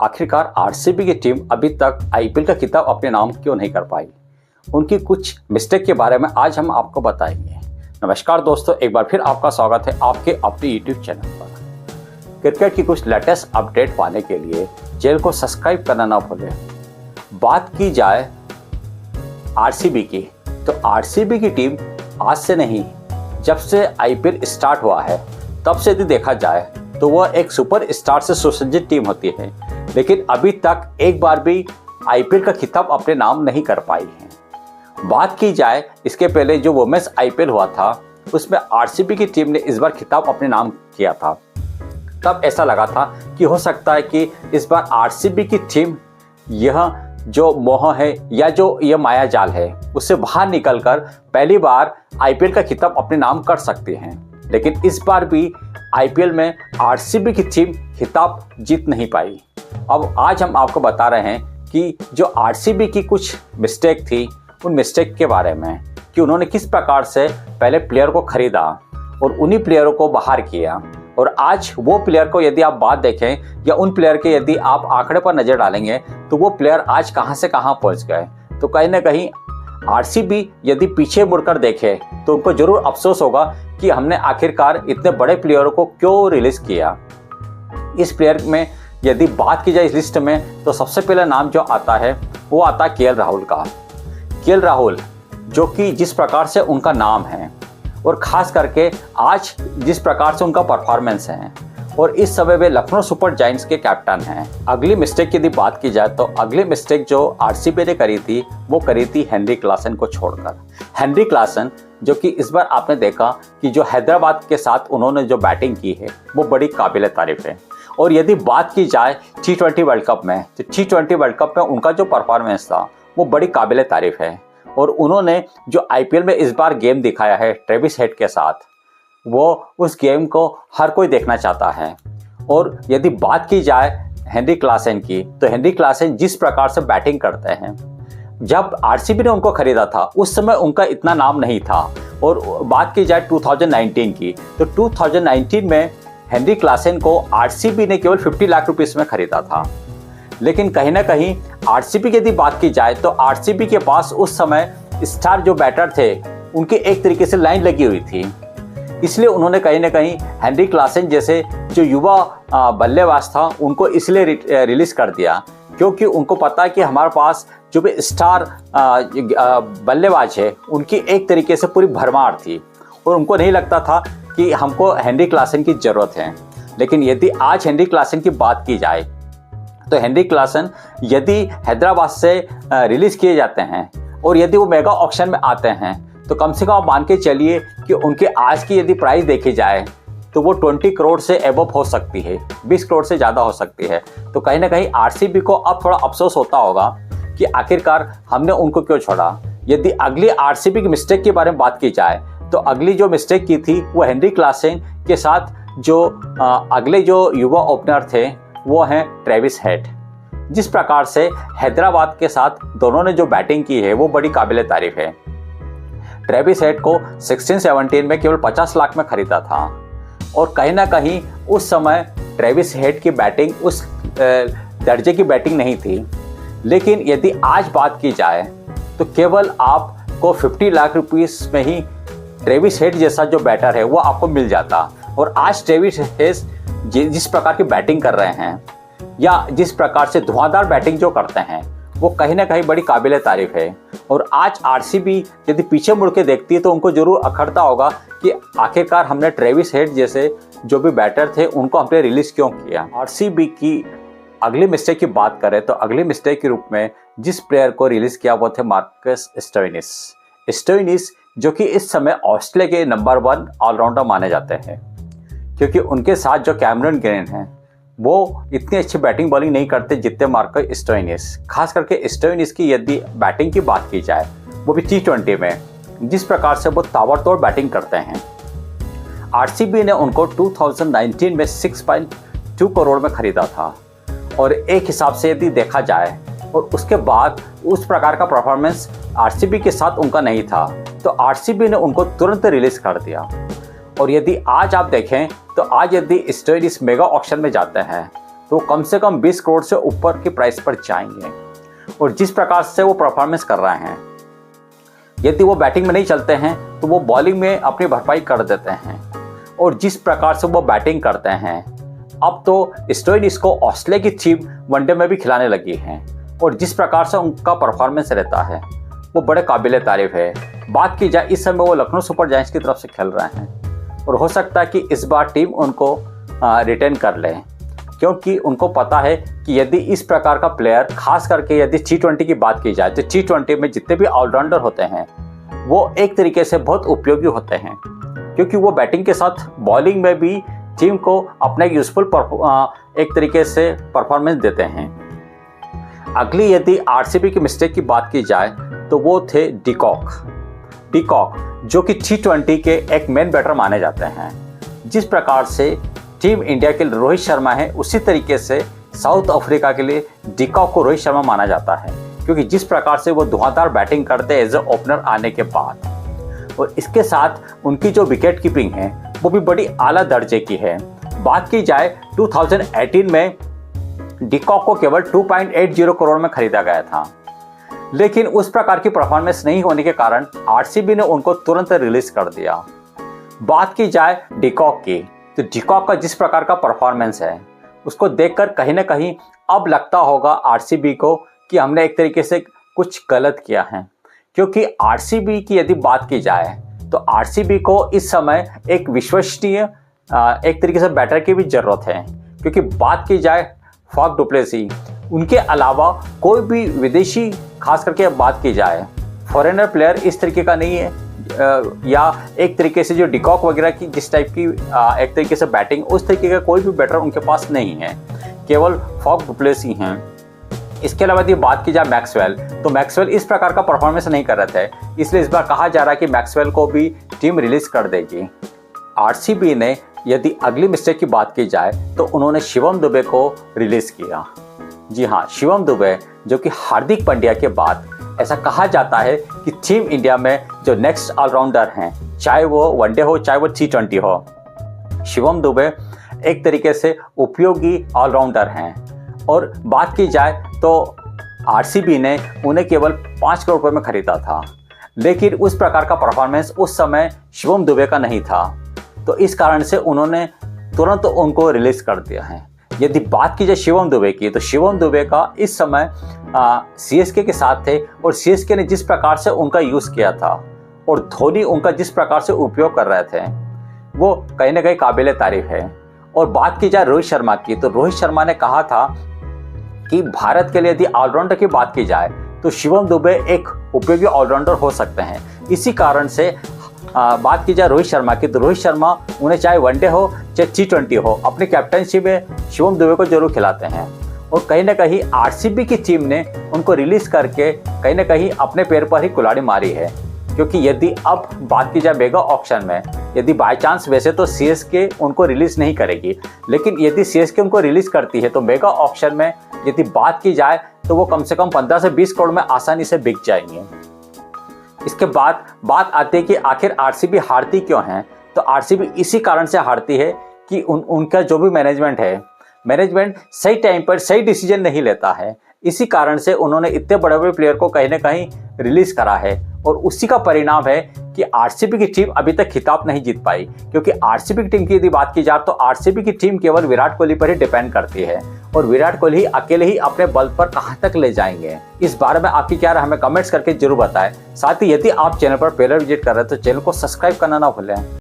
आखिरकार आरसीबी की टीम अभी तक आईपीएल का खिताब अपने नाम क्यों नहीं कर पाई। उनकी कुछ मिस्टेक के बारे में आज हम आपको बताएंगे। नमस्कार दोस्तों, एक बार फिर आपका स्वागत है आपके अपने यूट्यूब चैनल पर। क्रिकेट की कुछ लेटेस्ट अपडेट पाने के लिए चैनल को सब्सक्राइब करना ना भूलें। बात की जाए आरसीबी की, तो आरसीबी की टीम आज से नहीं, जब से आईपीएल स्टार्ट हुआ है तब से यदि देखा जाए तो वह एक सुपर स्टार से सुसज्जित टीम होती है, लेकिन अभी तक एक बार भी आईपीएल का खिताब अपने नाम नहीं कर पाई है। बात की जाए इसके पहले जो वुमेन्स आईपीएल हुआ था उसमें आरसीबी की टीम ने इस बार खिताब अपने नाम किया था। तब ऐसा लगा था कि हो सकता है कि इस बार आरसीबी की टीम यह जो मोह है या जो यह माया जाल है उससे बाहर निकलकर पहली बार आईपीएल का खिताब अपने नाम कर सकते हैं, लेकिन इस बार भी आईपीएल में आरसीबी की टीम खिताब जीत नहीं पाई। अब आज हम आपको बता रहे हैं कि जो आरसीबी की कुछ मिस्टेक थी उन मिस्टेक के बारे में, कि उन्होंने किस प्रकार से पहले प्लेयर को खरीदा और उन्हीं प्लेयरों को बाहर किया, और आज वो प्लेयर को यदि आप बात देखें या उन प्लेयर के यदि आप आंकड़े पर नज़र डालेंगे तो वो प्लेयर आज कहां से कहां पहुंच गए। तो कहीं ना कहीं आरसीबी यदि पीछे मुड़कर देखे तो उनको जरूर अफसोस होगा कि हमने आखिरकार इतने बड़े प्लेयरों को क्यों रिलीज किया। इस प्लेयर में यदि बात की जाए इस लिस्ट में तो सबसे पहला नाम जो आता है वो आता है केएल राहुल का। केएल राहुल जो कि जिस प्रकार से उनका नाम है और ख़ास करके आज जिस प्रकार से उनका परफॉर्मेंस है, और इस समय वे लखनऊ सुपर जायंट्स के कैप्टन हैं। अगली मिस्टेक की यदि बात की जाए तो अगली मिस्टेक जो आरसीबी ने करी थी वो करी थी हेनरी क्लासन को छोड़कर। हेनरी क्लासन जो कि इस बार आपने देखा कि जो हैदराबाद के साथ उन्होंने जो बैटिंग की है वो बड़ी काबिल तारीफ है। और यदि बात की जाए T20 वर्ल्ड कप में, तो T20 वर्ल्ड कप में उनका जो परफॉर्मेंस था वो बड़ी काबिल तारीफ है। और उन्होंने जो आईपीएल में इस बार गेम दिखाया है ट्रेविस हेड के साथ, वो उस गेम को हर कोई देखना चाहता है। और यदि बात की जाए हेनरी क्लासन की, तो हेनरी क्लासन जिस प्रकार से बैटिंग करते हैं, जब आरसीबी ने उनको खरीदा था उस समय उनका इतना नाम नहीं था। और बात की जाए 2019 की, तो 2019 में हेनरी क्लासन को आरसीबी ने केवल 50 लाख रुपीस में खरीदा था। लेकिन कहीं ना कहीं आरसीबी की यदि बात की जाए तो आरसीबी के पास उस समय स्टार जो बैटर थे उनकी एक तरीके से लाइन लगी हुई थथी, इसलिए उन्होंने कहीं ना कहीं हेनरी क्लासन जैसे जो युवा बल्लेबाज था उनको इसलिए रिलीज कर दिया, क्योंकि उनको पता है कि हमारे पास जो भी स्टार बल्लेबाज है उनकी एक तरीके से पूरी भरमार थी और उनको नहीं लगता था कि हमको हेनरी क्लासन की ज़रूरत है। लेकिन यदि आज हेनरी क्लासन की बात की जाए तो हेनरी क्लासन यदि हैदराबाद से रिलीज़ किए जाते हैं और यदि वो मेगा ऑक्शन में आते हैं तो कम से कम आप मान के चलिए कि उनके आज की यदि प्राइस देखी जाए तो वो 20 करोड़ से एबव हो सकती है, 20 करोड़ से ज़्यादा हो सकती है। तो कहीं ना कहीं आरसीबी को अब थोड़ा अफसोस होता होगा कि आखिरकार हमने उनको क्यों छोड़ा। यदि अगली आरसीबी की मिस्टेक के बारे में बात की जाए तो अगली जो मिस्टेक की थी वो हेनरी क्लासन के साथ जो अगले जो युवा ओपनर थे वो हैं ट्रेविस हेड। जिस प्रकार से हैदराबाद के साथ दोनों ने जो बैटिंग की है वो बड़ी काबिल तारीफ है। ट्रेविस हेड को 16-17 में केवल 50 लाख में खरीदा था, और कहीं ना कहीं उस समय ट्रेविस हेड की बैटिंग उस दर्जे की बैटिंग नहीं थी। लेकिन यदि आज बात की जाए तो केवल आपको 50 लाख रुपीस में ही ट्रेविस हेड जैसा जो बैटर है वो आपको मिल जाता। और आज ट्रेविस हेड जिस प्रकार की बैटिंग कर रहे हैं या जिस प्रकार से धुआंधार बैटिंग जो करते हैं वो कहीं ना कहीं बड़ी काबिल तारीफ है। और आज आरसीबी यदि पीछे मुड़ के देखती है तो उनको जरूर अखड़ता होगा कि आखिरकार हमने ट्रेविस हेड जैसे जो भी बैटर थे उनको हमने रिलीज क्यों किया। आरसीबी की अगली मिस्टेक की बात करें तो अगली मिस्टेक के रूप में जिस प्लेयर को रिलीज किया वो थे मार्कस स्टोइनिस, जो कि इस समय ऑस्ट्रेलिया के नंबर 1 ऑलराउंडर माने जाते हैं, क्योंकि उनके साथ जो कैमरन ग्रीन हैं वो इतनी अच्छी बैटिंग बॉलिंग नहीं करते जितने मार्कस स्टोइनिस। खास करके स्टोइनिस की यदि बैटिंग की बात की जाए वो भी T20 में जिस प्रकार से वो ताबड़तोड़ बैटिंग करते हैं। आरसीबी ने उनको 2019 में 6.2 करोड़ में खरीदा था, और एक हिसाब से यदि देखा जाए और उसके बाद उस प्रकार का परफॉर्मेंस आरसीबी के साथ उनका नहीं था, तो आरसीबी ने उनको तुरंत रिलीज कर दिया। और यदि आज आप देखें तो आज यदि स्टोइनिस मेगा ऑक्शन में जाते हैं तो कम से कम 20 करोड़ से ऊपर के प्राइस पर जाएंगे। और जिस प्रकार से वो परफॉर्मेंस कर रहे हैं, यदि वो बैटिंग में नहीं चलते हैं तो वो बॉलिंग में अपनी भरपाई कर देते हैं। और जिस प्रकार से वो बैटिंग करते हैं, अब तो स्टोइनिस को ऑस्ट्रेलिया की टीम वनडे में भी खिलाने लगी है। और जिस प्रकार से उनका परफॉर्मेंस रहता है वो बड़े काबिल तारीफ है। बात की जाए, इस समय वो लखनऊ सुपर जायंट्स की तरफ से खेल रहे हैं और हो सकता है कि इस बार टीम उनको रिटेन कर ले, क्योंकि उनको पता है कि यदि इस प्रकार का प्लेयर, खास करके यदि T20 की बात की जाए तो T20 में जितने भी ऑलराउंडर होते हैं वो एक तरीके से बहुत उपयोगी होते हैं, क्योंकि वो बैटिंग के साथ बॉलिंग में भी टीम को अपना यूजफुल एक तरीके से परफॉर्मेंस देते हैं। अगली यदि आरसीबी की मिस्टेक की बात की जाए तो वो थे डिकॉक, जो कि T20 के एक मेन बैटर माने जाते हैं। जिस प्रकार से टीम इंडिया के लिए रोहित शर्मा है, उसी तरीके से साउथ अफ्रीका के लिए डिकॉक को रोहित शर्मा माना जाता है, क्योंकि जिस प्रकार से वो धुआंधार बैटिंग करते हैं एज ए ओपनर आने के बाद। और इसके साथ उनकी जो विकेट कीपिंग है वो भी बड़ी आला दर्जे की है। बात की जाए 2018 में डिकॉक को केवल 2.80 करोड़ में खरीदा गया था, लेकिन उस प्रकार की परफॉर्मेंस नहीं होने के कारण आरसीबी ने उनको तुरंत रिलीज कर दिया। बात की जाए डिकॉक की, तो डिकॉक का जिस प्रकार का परफॉर्मेंस है उसको देखकर कहीं ना कहीं अब लगता होगा आरसीबी को कि हमने एक तरीके से कुछ गलत किया है। क्योंकि आरसीबी की यदि बात की जाए तो आरसीबी को इस समय एक विश्वसनीय एक तरीके से बैटर की भी जरूरत है, क्योंकि बात की जाए फॉफ डु प्लेसी, उनके अलावा कोई भी विदेशी, खास करके बात की जाए फॉरेनर प्लेयर इस तरीके का नहीं है, या एक तरीके से जो डिकॉक वगैरह की जिस टाइप की एक तरीके से बैटिंग, उस तरीके का कोई भी बैटर उनके पास नहीं है, केवल फॉफ डु प्लेसी हैं। इसके अलावा यदि बात की जाए मैक्सवेल, तो मैक्सवेल इस प्रकार का परफॉर्मेंस नहीं कर रहे थे, इसलिए इस बार कहा जा रहा है कि मैक्सवेल को भी टीम रिलीज कर देगी। आरसीबी ने यदि अगली मिस्टेक की बात की जाए तो उन्होंने शिवम दुबे को रिलीज किया। जी हाँ, शिवम दुबे, जो कि हार्दिक पांड्या के बाद ऐसा कहा जाता है कि टीम इंडिया में जो नेक्स्ट ऑलराउंडर हैं, चाहे वो वनडे हो चाहे वो T20 हो, शिवम दुबे एक तरीके से उपयोगी ऑलराउंडर हैं। और बात की जाए तो आरसीबी ने उन्हें केवल 5 करोड़ रुपए में खरीदा था, लेकिन उस प्रकार का परफॉर्मेंस उस समय शिवम दुबे का नहीं था, तो इस कारण से उन्होंने तुरंत उनको रिलीज कर दिया है। यदि बात की जाए शिवम दुबे की, तो शिवम दुबे का इस समय सीएसके के साथ थे और सीएसके ने जिस प्रकार से उनका यूज़ किया था और धोनी उनका जिस प्रकार से उपयोग कर रहे थे वो कहीं ना कहीं काबिल तारीफ है। और बात की जाए रोहित शर्मा की, तो रोहित शर्मा ने कहा था कि भारत के लिए यदि ऑलराउंडर की बात की जाए तो शिवम दुबे एक उपयोगी ऑलराउंडर हो सकते हैं। इसी कारण से बात की जाए रोहित शर्मा की, तो रोहित शर्मा उन्हें चाहे वनडे हो चाहे T20 हो, अपनी कैप्टनसी में शिवम दुबे को जरूर खिलाते हैं। और कहीं ना कहीं आरसीबी की टीम ने उनको रिलीज करके कहीं ना कहीं अपने पैर पर ही कुल्हाड़ी मारी है, क्योंकि यदि अब बात की जाए मेगा ऑक्शन में, यदि बाय चांस, वैसे तो सीएसके उनको रिलीज नहीं करेगी, लेकिन यदि सीएसके उनको रिलीज करती है तो मेगा ऑक्शन में यदि बात की जाए तो वो कम से कम 15 से 20 करोड़ में आसानी से बिक जाएंगे। इसके बाद बात आती है कि आखिर आरसीबी हारती क्यों है, तो आरसीबी इसी कारण से हारती है कि उनका जो भी मैनेजमेंट सही टाइम पर सही डिसीजन नहीं लेता है। इसी कारण से उन्होंने इतने बड़े बड़े प्लेयर को कहीं ना कहीं रिलीज करा है, और उसी का परिणाम है कि आरसीबी की टीम अभी तक खिताब नहीं जीत पाई। क्योंकि आरसीबी की टीम की यदि बात की जाए तो आरसीबी की टीम केवल विराट कोहली पर ही डिपेंड करती है, और विराट कोहली अकेले ही अपने बल पर कहां तक ले जाएंगे। इस बारे में आपकी क्या राय, हमें कमेंट्स करके जरूर बताएं। साथ ही यदि आप चैनल पर पहले विजिट कर रहे हैं तो चैनल को सब्सक्राइब करना ना भूलें।